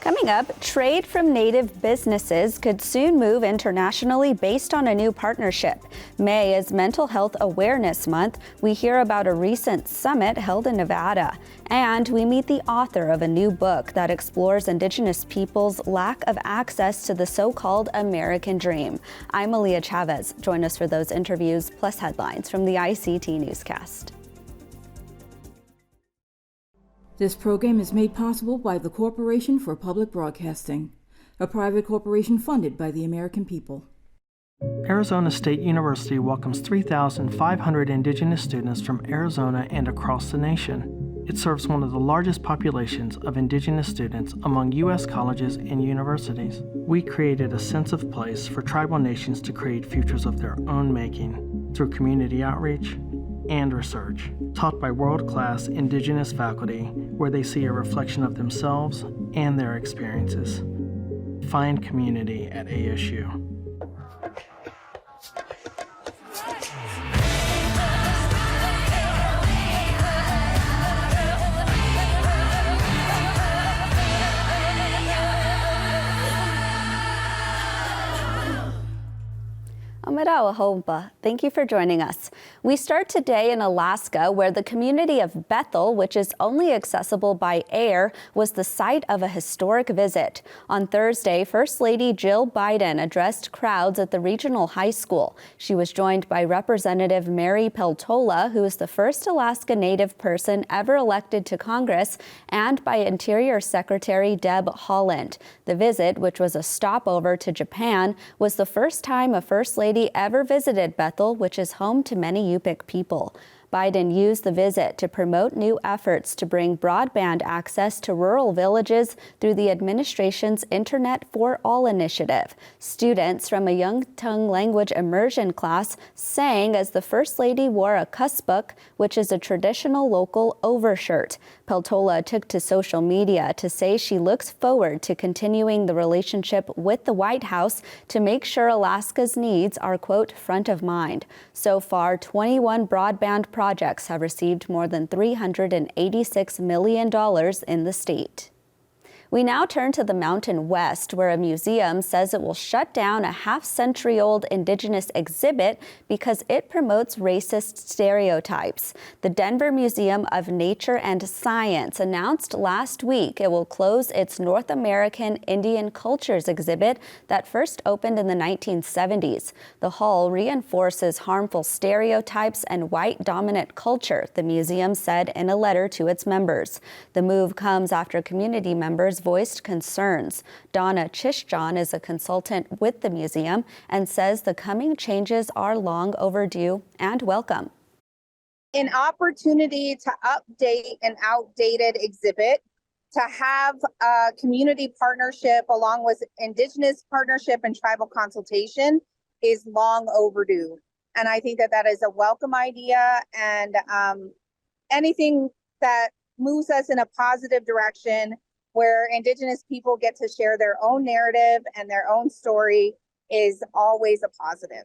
Coming up, trade from native businesses could soon move internationally based on a new partnership. May is Mental Health Awareness Month. We hear about a recent summit held in Nevada. And we meet the author of a new book that explores Indigenous peoples' lack of access to the so-called American dream. I'm Aaliyah Chavez. Join us for those interviews plus headlines from the ICT Newscast. This program is made possible by the Corporation for Public Broadcasting, a private corporation funded by the American people. Arizona State University welcomes 3,500 Indigenous students from Arizona and across the nation. It serves one of the largest populations of Indigenous students among U.S. colleges and universities. We created a sense of place for tribal nations to create futures of their own making through community outreach and research, taught by world-class Indigenous faculty where they see a reflection of themselves and their experiences. Find community at ASU. Thank you for joining us. We start today in Alaska, where the community of Bethel, which is only accessible by air, was the site of a historic visit. On Thursday, First Lady Jill Biden addressed crowds at the regional high school. She was joined by Representative Mary Peltola, who is the first Alaska Native person ever elected to Congress, and by Interior Secretary Deb Haaland. The visit, which was a stopover to Japan, was the first time a First Lady ever visited Bethel, which is home to many Yupik people. Biden used the visit to promote new efforts to bring broadband access to rural villages through the administration's Internet for All initiative. Students from a Young Tongue Language immersion class sang as the First Lady wore a kuspuk, which is a traditional local overshirt. Peltola took to social media to say she looks forward to continuing the relationship with the White House to make sure Alaska's needs are, quote, front of mind. So far, 21 broadband projects have received more than $386 million in the state. We now turn to the Mountain West, where a museum says it will shut down a half-century-old Indigenous exhibit because it promotes racist stereotypes. The Denver Museum of Nature and Science announced last week it will close its North American Indian Cultures exhibit that first opened in the 1970s. The hall reinforces harmful stereotypes and white dominant culture, the museum said in a letter to its members. The move comes after community members voiced concerns. Donna Chishjon is a consultant with the museum and says the coming changes are long overdue and welcome. An opportunity to update an outdated exhibit, to have a community partnership along with Indigenous partnership and tribal consultation is long overdue. And I think that that is a welcome idea, and anything that moves us in a positive direction where Indigenous people get to share their own narrative and their own story is always a positive.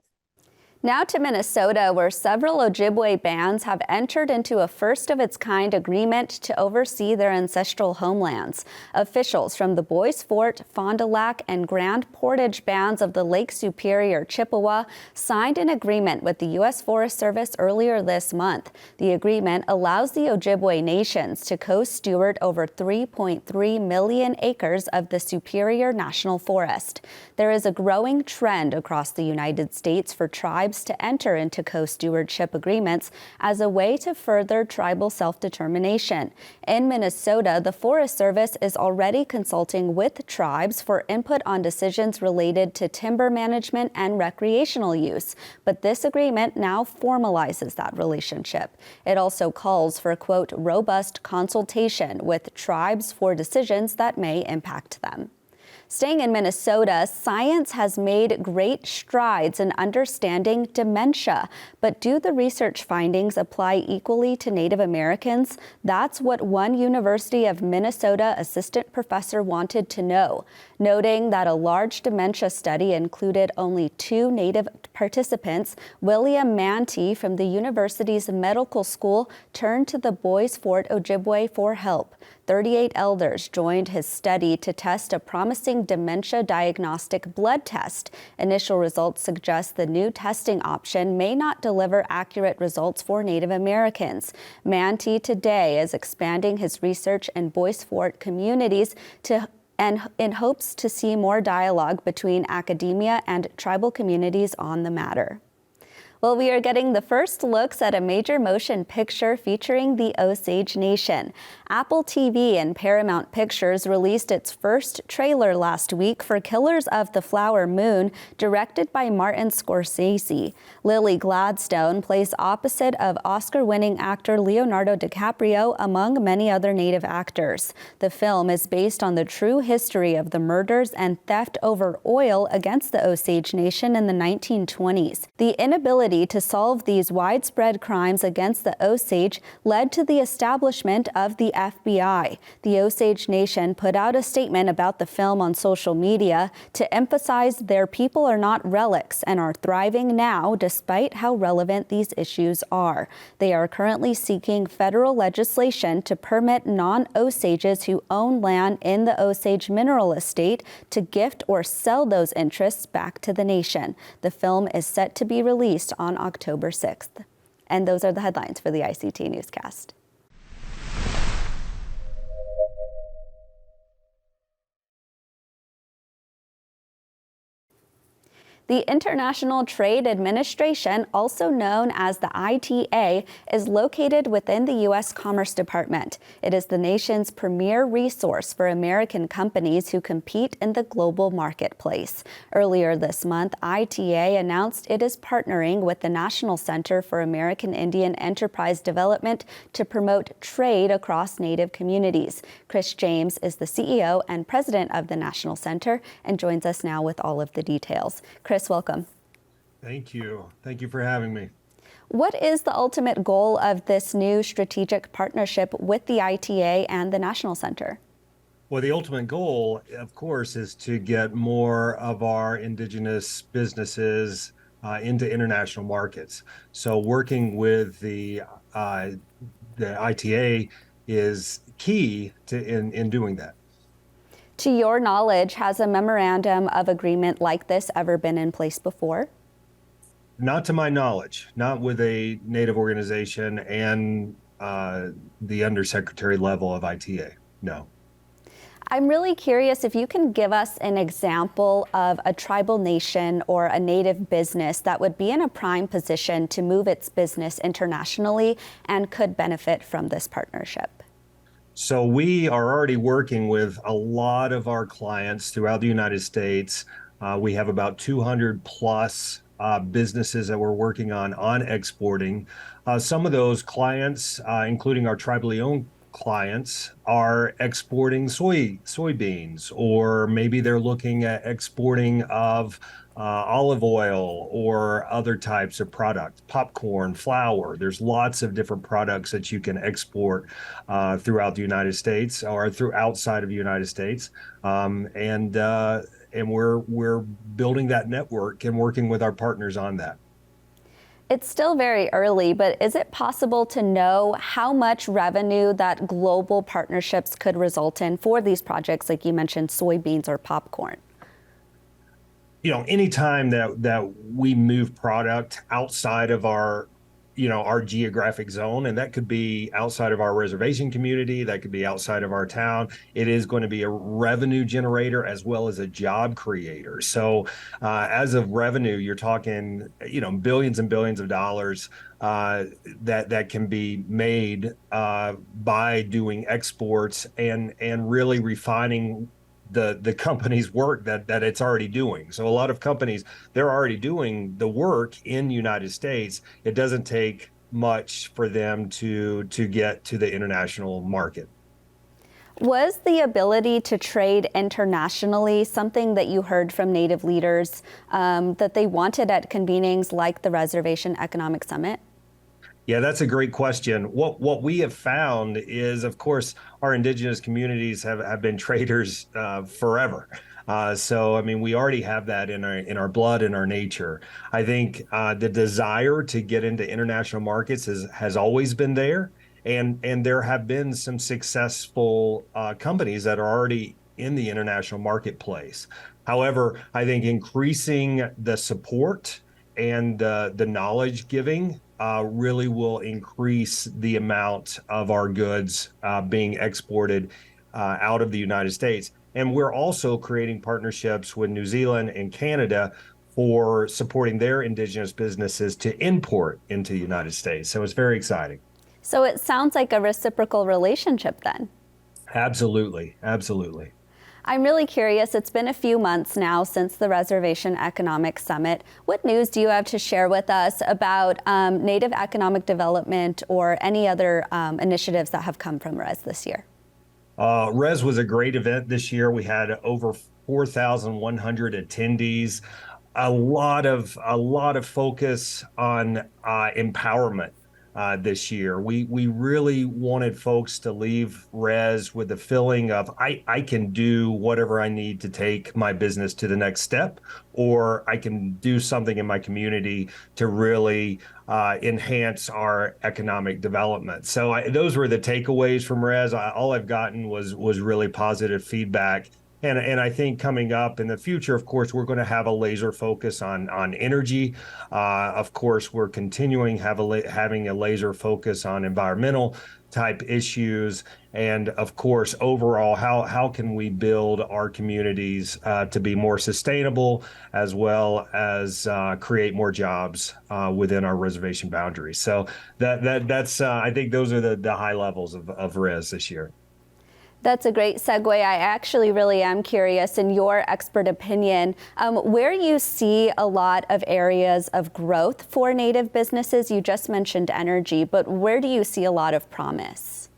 Now to Minnesota, where several Ojibwe bands have entered into a first-of-its-kind agreement to oversee their ancestral homelands. Officials from the Bois Forte, Fond du Lac, and Grand Portage bands of the Lake Superior Chippewa signed an agreement with the U.S. Forest Service earlier this month. The agreement allows the Ojibwe nations to co-steward over 3.3 million acres of the Superior National Forest. There is a growing trend across the United States for tribes to enter into co-stewardship agreements as a way to further tribal self-determination. In Minnesota, the Forest Service is already consulting with tribes for input on decisions related to timber management and recreational use, but this agreement now formalizes that relationship. It also calls for, quote, robust consultation with tribes for decisions that may impact them. Staying in Minnesota, science has made great strides in understanding dementia. But do the research findings apply equally to Native Americans? That's what one University of Minnesota assistant professor wanted to know, noting that a large dementia study included only 2 Native participants. William Manti from the university's medical school turned to the Bois Forte Ojibwe for help. 38 elders joined his study to test a promising dementia diagnostic blood test. Initial results suggest the new testing option may not deliver accurate results for Native Americans. Manti today is expanding his research in Bois Forte communities and in hopes to see more dialogue between academia and tribal communities on the matter. Well, we are getting the first looks at a major motion picture featuring the Osage Nation. Apple TV and Paramount Pictures released its first trailer last week for Killers of the Flower Moon, directed by Martin Scorsese. Lily Gladstone plays opposite of Oscar-winning actor Leonardo DiCaprio, among many other Native actors. The film is based on the true history of the murders and theft over oil against the Osage Nation in the 1920s. The inability to solve these widespread crimes against the Osage led to the establishment of the FBI. The Osage Nation put out a statement about the film on social media to emphasize their people are not relics and are thriving now despite how relevant these issues are. They are currently seeking federal legislation to permit non-Osages who own land in the Osage mineral estate to gift or sell those interests back to the nation. The film is set to be released on October 6th. And those are the headlines for the ICT Newscast. The International Trade Administration, also known as the ITA, is located within the U.S. Commerce Department. It is the nation's premier resource for American companies who compete in the global marketplace. Earlier this month, ITA announced it is partnering with the National Center for American Indian Enterprise Development to promote trade across Native communities. Chris James is the CEO and president of the National Center and joins us now with all of the details. Chris, welcome. Thank you. Thank you for having me. What is the ultimate goal of this new strategic partnership with the ITA and the National Center? Well, the ultimate goal, of course, is to get more of our Indigenous businesses into international markets. So working with the ITA is key in doing that. To your knowledge, has a memorandum of agreement like this ever been in place before? Not to my knowledge, not with a Native organization and the undersecretary level of ITA, no. I'm really curious if you can give us an example of a tribal nation or a Native business that would be in a prime position to move its business internationally and could benefit from this partnership. So we are already working with a lot of our clients throughout the United States. We have about 200 plus businesses that we're working on exporting. Some of those clients, including our tribally owned clients, are exporting soybeans, or maybe they're looking at exporting of olive oil or other types of products, popcorn, flour. There's lots of different products that you can export throughout the United States or outside of the United States. And we're building that network and working with our partners on that. It's still very early, but is it possible to know how much revenue that global partnerships could result in for these projects, like you mentioned, soybeans or popcorn? You know, anytime that we move product outside of our geographic zone, and that could be outside of our reservation community, that could be outside of our town, it is going to be a revenue generator as well as a job creator. So as of revenue, you're talking, billions and billions of dollars that can be made by doing exports and really refining the company's work that it's already doing. So a lot of companies, they're already doing the work in the United States. It doesn't take much for them to get to the international market. Was the ability to trade internationally something that you heard from Native leaders that they wanted at convenings like the Reservation Economic Summit? Yeah, that's a great question. What we have found is, of course, our Indigenous communities have been traders forever. So, I mean, we already have that in our blood, in our nature. I think the desire to get into international markets has always been there. And there have been some successful companies that are already in the international marketplace. However, I think increasing the support and the knowledge giving really will increase the amount of our goods being exported out of the United States. And we're also creating partnerships with New Zealand and Canada for supporting their indigenous businesses to import into the United States. So it's very exciting. So it sounds like a reciprocal relationship then. Absolutely, absolutely. I'm really curious, it's been a few months now since the Reservation Economic Summit. What news do you have to share with us about Native economic development or any other initiatives that have come from RES this year? RES was a great event this year. We had over 4,100 attendees. A lot of focus on empowerment this year. We really wanted folks to leave RES with the feeling of I can do whatever I need to take my business to the next step, or I can do something in my community to really enhance our economic development. So those were the takeaways from RES. All I've gotten was really positive feedback. And I think coming up in the future, of course, we're going to have a laser focus on energy. Of course, we're continuing having a laser focus on environmental type issues. And of course, overall, how can we build our communities to be more sustainable, as well as create more jobs within our reservation boundaries. So that's I think those are the high levels of RES this year. That's a great segue. I actually really am curious, in your expert opinion, where you see a lot of areas of growth for Native businesses. You just mentioned energy, but where do you see a lot of promise?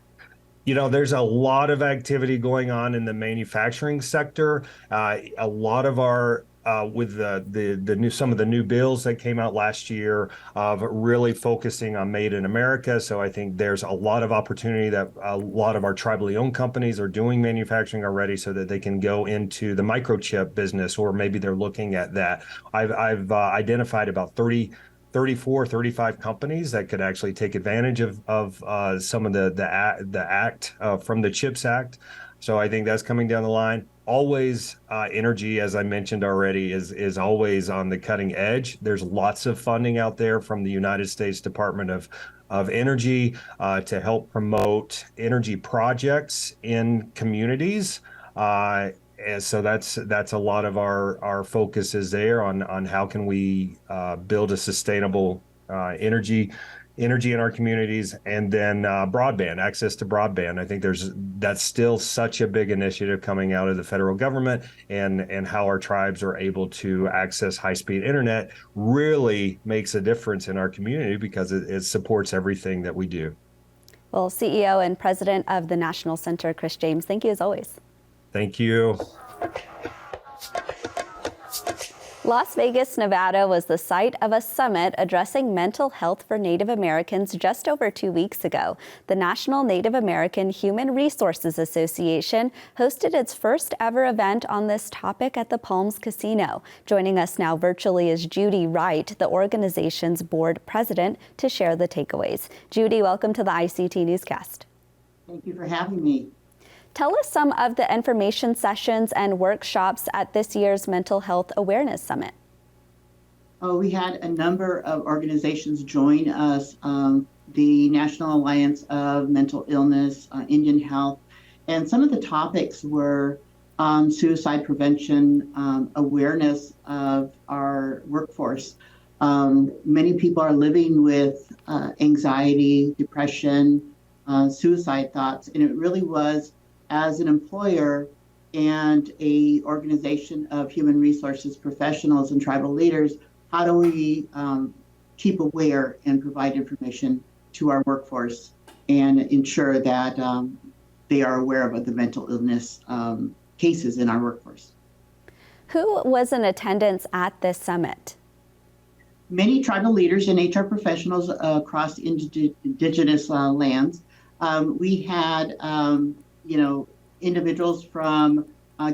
You know, there's a lot of activity going on in the manufacturing sector. A lot of our with the new some of the new bills that came out last year of really focusing on Made in America. So I think there's a lot of opportunity that a lot of our tribally owned companies are doing manufacturing already, so that they can go into the microchip business, or maybe they're looking at that. I've identified about 34, 35 companies that could actually take advantage of some of the act from the CHIPS Act. So I think that's coming down the line. Always energy, as I mentioned already, is always on the cutting edge. There's lots of funding out there from the United States Department of Energy to help promote energy projects in communities. And so that's a lot of our focus is there on how can we build a sustainable energy in our communities, and then broadband, access to broadband. I think that's still such a big initiative coming out of the federal government, and how our tribes are able to access high-speed internet really makes a difference in our community, because it supports everything that we do. Well, CEO and President of the National Center, Chris James, thank you as always. Thank you. Las Vegas, Nevada was the site of a summit addressing mental health for Native Americans just over 2 weeks ago. The National Native American Human Resources Association hosted its first ever event on this topic at the Palms Casino. Joining us now virtually is Judy Wright, the organization's board president, to share the takeaways. Judy, welcome to the ICT Newscast. Thank you for having me. Tell us some of the information sessions and workshops at this year's Mental Health Awareness Summit. We had a number of organizations join us, the National Alliance of Mental Illness, Indian Health, and some of the topics were suicide prevention, awareness of our workforce. Many people are living with anxiety, depression, suicide thoughts, and it really was, as an employer and a organization of human resources professionals and tribal leaders, how do we keep aware and provide information to our workforce and ensure that they are aware of the mental illness cases in our workforce? Who was in attendance at this summit? Many tribal leaders and HR professionals across indigenous lands. We had individuals from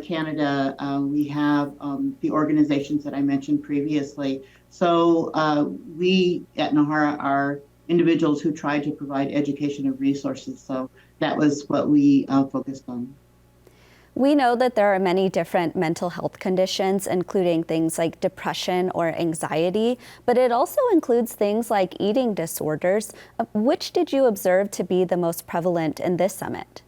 Canada. We have the organizations that I mentioned previously. So we at NAHARA are individuals who tried to provide education and resources. So that was what we focused on. We know that there are many different mental health conditions, including things like depression or anxiety, but it also includes things like eating disorders. Which did you observe to be the most prevalent in this summit?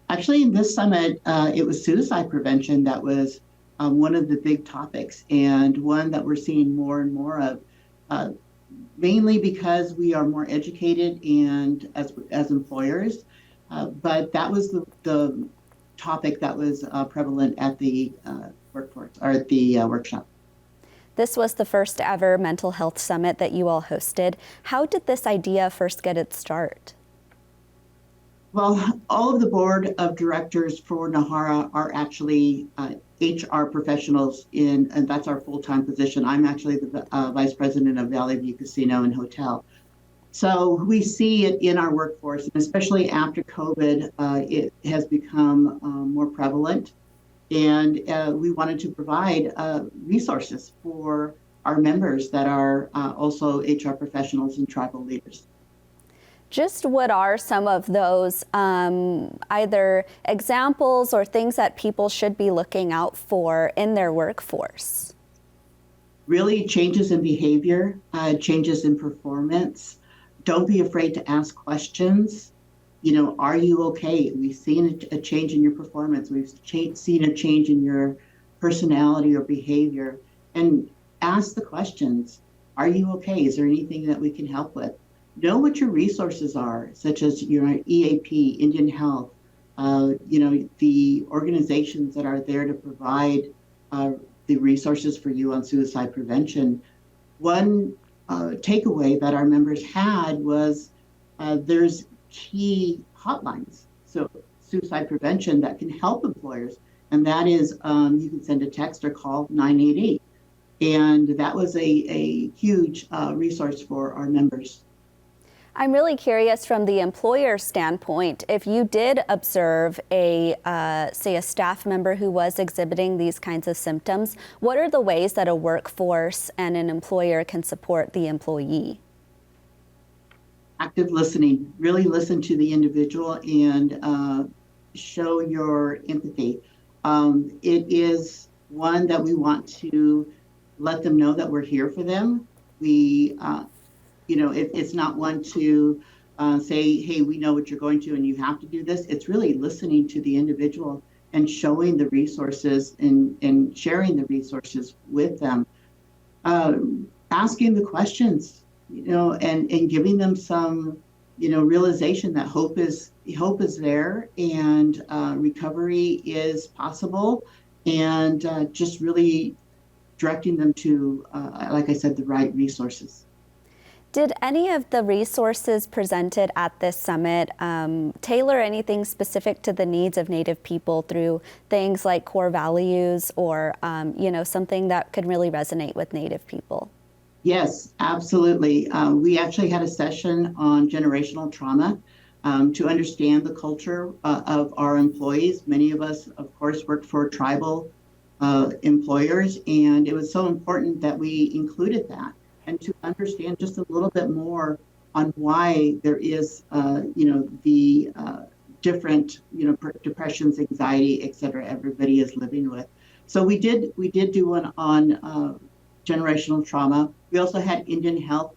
Actually, in this summit, it was suicide prevention that was one of the big topics, and one that we're seeing more and more of, mainly because we are more educated and as employers. But that was the topic that was prevalent at the workforce or at the workshop. This was the first ever mental health summit that you all hosted. How did this idea first get its start? Well, all of the board of directors for NAHARA are actually HR professionals and that's our full-time position. I'm actually the vice president of Valley View Casino and Hotel. So we see it in our workforce, and especially after COVID, it has become more prevalent. And we wanted to provide resources for our members that are also HR professionals and tribal leaders. Just what are some of those either examples or things that people should be looking out for in their workforce? Really changes in behavior, changes in performance. Don't be afraid to ask questions. You know, are you okay? We've seen a change in your performance. We've seen a change in your personality or behavior. And ask the questions. Are you okay? Is there anything that we can help with? Know what your resources are, such as your EAP, Indian Health, the organizations that are there to provide the resources for you on suicide prevention. One takeaway that our members had was there's key hotlines, so suicide prevention, that can help employers, and that is you can send a text or call 988, and that was a huge resource for our members. I'm really curious from the employer standpoint, if you did observe say a staff member who was exhibiting these kinds of symptoms, what are the ways that a workforce and an employer can support the employee? Active listening, really listen to the individual and show your empathy. It is one that we want to let them know that we're here for them. It's not one to say, hey, we know what you're going to and you have to do this. It's really listening to the individual and showing the resources and sharing the resources with them. Asking the questions, and giving them some, realization that hope is there and recovery is possible, and just really directing them to, like I said, the right resources. Did any of the resources presented at this summit tailor anything specific to the needs of Native people through things like core values or, something that could really resonate with Native people? Yes, absolutely. We actually had a session on generational trauma to understand the culture of our employees. Many of us, of course, work for tribal employers, and it was so important that we included that, and to understand just a little bit more on why there is, the different, depressions, anxiety, et cetera, everybody is living with. So we did do one on generational trauma. We also had Indian Health,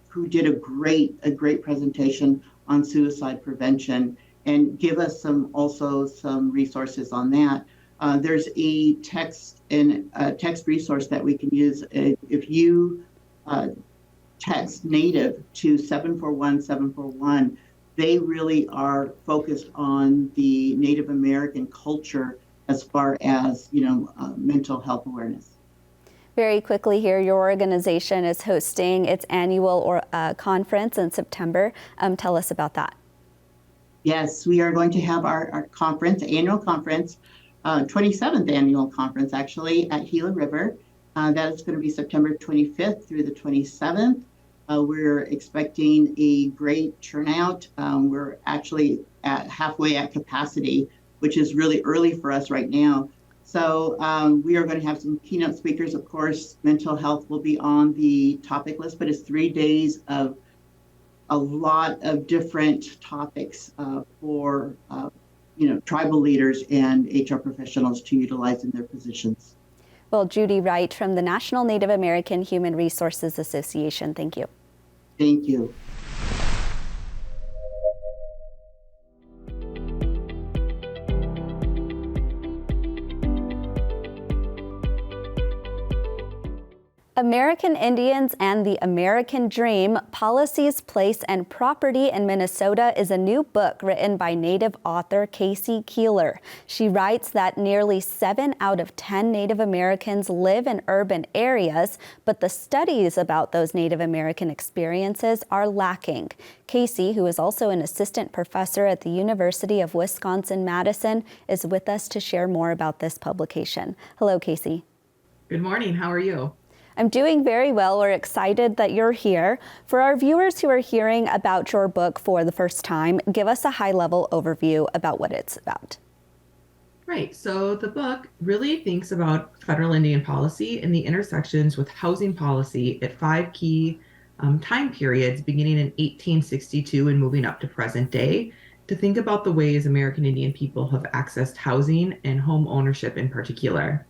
who did a great presentation on suicide prevention and give us some resources on that. There's a text resource that we can use. If you text Native to 741-741, they really are focused on the Native American culture as far as mental health awareness. Very quickly here, your organization is hosting its annual conference in September. Tell us about that. Yes, we are going to have our annual conference, 27th annual conference actually, at Gila River. That is going to be September 25th through the 27th. We're expecting a great turnout. We're actually at halfway at capacity, which is really early for us right now. So we are going to have some keynote speakers. Of course, mental health will be on the topic list, but it's 3 days of a lot of different topics for tribal leaders and HR professionals to utilize in their positions. Well, Judy Wright from the National Native American Human Resources Association, thank you. Thank you. American Indians and the American Dream, Policies, Place, and Property in Minnesota is a new book written by Native author Keeler. She writes that nearly 7 out of 10 Native Americans live in urban areas, but the studies about those Native American experiences are lacking. Casey, who is also an assistant professor at the University of Wisconsin-Madison, is with us to share more about this publication. Hello, Casey. Good morning. How are you? I'm doing very well. We're excited that you're here. For our viewers who are hearing about your book for the first time, give us a high-level overview about what it's about. Right. So the book really thinks about federal Indian policy and the intersections with housing policy at 5 key time periods beginning in 1862 and moving up to present day, to think about the ways American Indian people have accessed housing and home ownership in particular.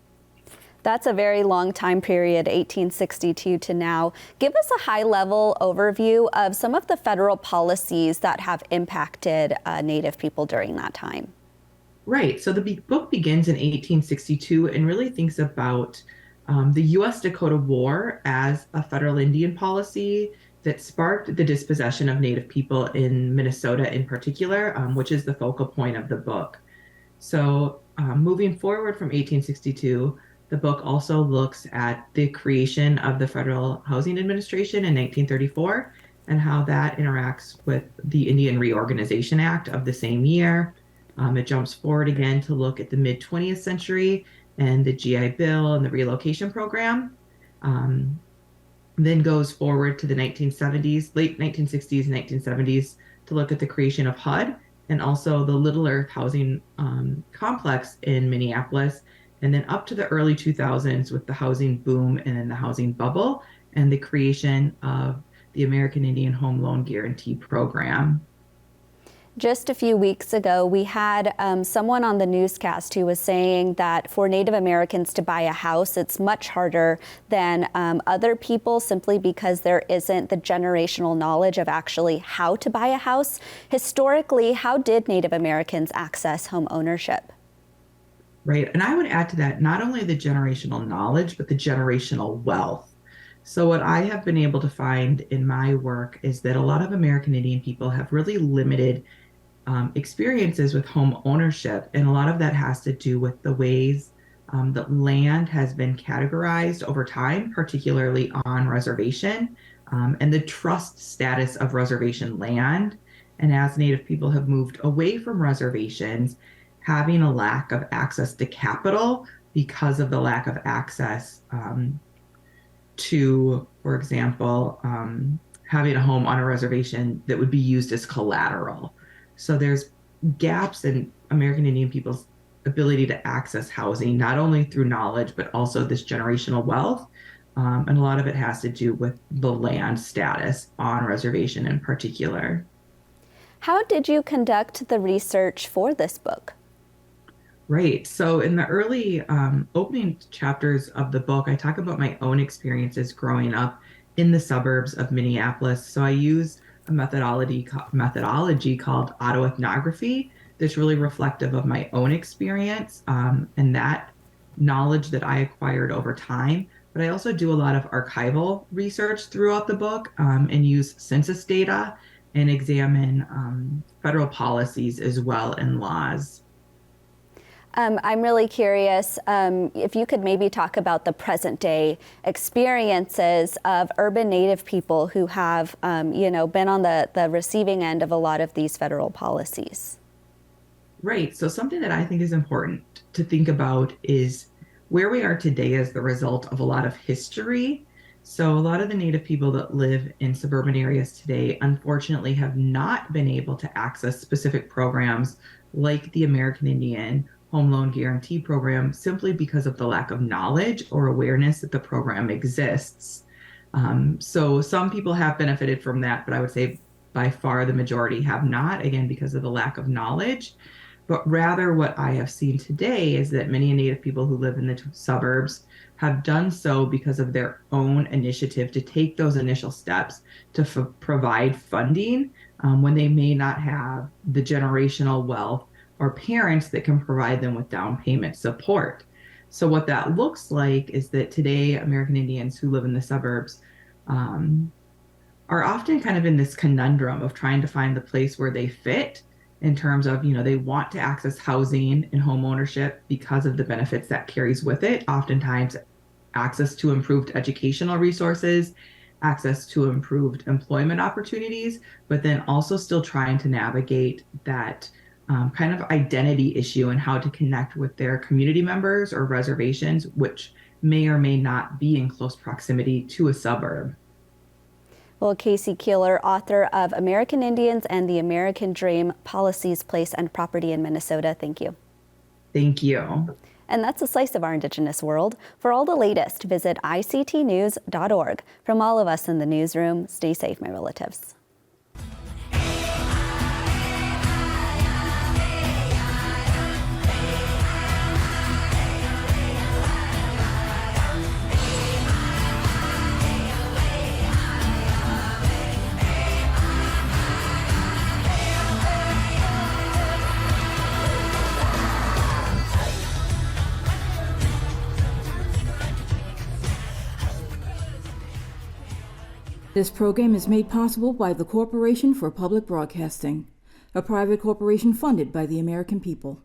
That's a very long time period, 1862 to now. Give us a high-level overview of some of the federal policies that have impacted Native people during that time. Right. So the book begins in 1862 and really thinks about the U.S. Dakota War as a federal Indian policy that sparked the dispossession of Native people in Minnesota in particular, which is the focal point of the book. So moving forward from 1862, the book also looks at the creation of the Federal Housing Administration in 1934 and how that interacts with the Indian Reorganization Act of the same year. It jumps forward again to look at the mid-20th century and the GI Bill and the relocation program. Then goes forward to the 1970s, late 1960s, 1970s to look at the creation of HUD and also the Little Earth housing complex in Minneapolis, and then up to the early 2000s with the housing boom and then the housing bubble and the creation of the American Indian Home Loan Guarantee Program. Just a few weeks ago, we had someone on the newscast who was saying that for Native Americans to buy a house, it's much harder than other people simply because there isn't the generational knowledge of actually how to buy a house. Historically, how did Native Americans access home ownership? Right. And I would add to that not only the generational knowledge, but the generational wealth. So what I have been able to find in my work is that a lot of American Indian people have really limited experiences with home ownership. And a lot of that has to do with the ways that land has been categorized over time, particularly on reservation, and the trust status of reservation land. And as Native people have moved away from reservations, having a lack of access to capital because of the lack of access to, for example, having a home on a reservation that would be used as collateral. So there's gaps in American Indian people's ability to access housing, not only through knowledge, but also this generational wealth. And a lot of it has to do with the land status on reservation in particular. How did you conduct the research for this book? Right. So in the early opening chapters of the book, I talk about my own experiences growing up in the suburbs of Minneapolis. So I used a methodology called autoethnography that's really reflective of my own experience and that knowledge that I acquired over time. But I also do a lot of archival research throughout the book and use census data and examine federal policies as well and laws. I'm really curious if you could maybe talk about the present day experiences of urban Native people who have, been on the receiving end of a lot of these federal policies. Right. So something that I think is important to think about is where we are today as the result of a lot of history. So a lot of the Native people that live in suburban areas today, unfortunately, have not been able to access specific programs like the American Indian Home Loan Guarantee Program simply because of the lack of knowledge or awareness that the program exists. So some people have benefited from that, but I would say by far the majority have not, again, because of the lack of knowledge. But rather, what I have seen today is that many Native people who live in the suburbs have done so because of their own initiative to take those initial steps to provide funding when they may not have the generational wealth or parents that can provide them with down payment support. So what that looks like is that today American Indians who live in the suburbs are often kind of in this conundrum of trying to find the place where they fit in terms of, they want to access housing and home ownership because of the benefits that carries with it. Oftentimes access to improved educational resources, access to improved employment opportunities, but then also still trying to navigate that kind of identity issue and how to connect with their community members or reservations, which may or may not be in close proximity to a suburb. Well, Casey Keeler, author of American Indians and the American Dream, Policies, Place, and Property in Minnesota. Thank you. Thank you. And that's a slice of our Indigenous world. For all the latest, visit ictnews.org. From all of us in the newsroom, stay safe, my relatives. This program is made possible by the Corporation for Public Broadcasting, a private corporation funded by the American people.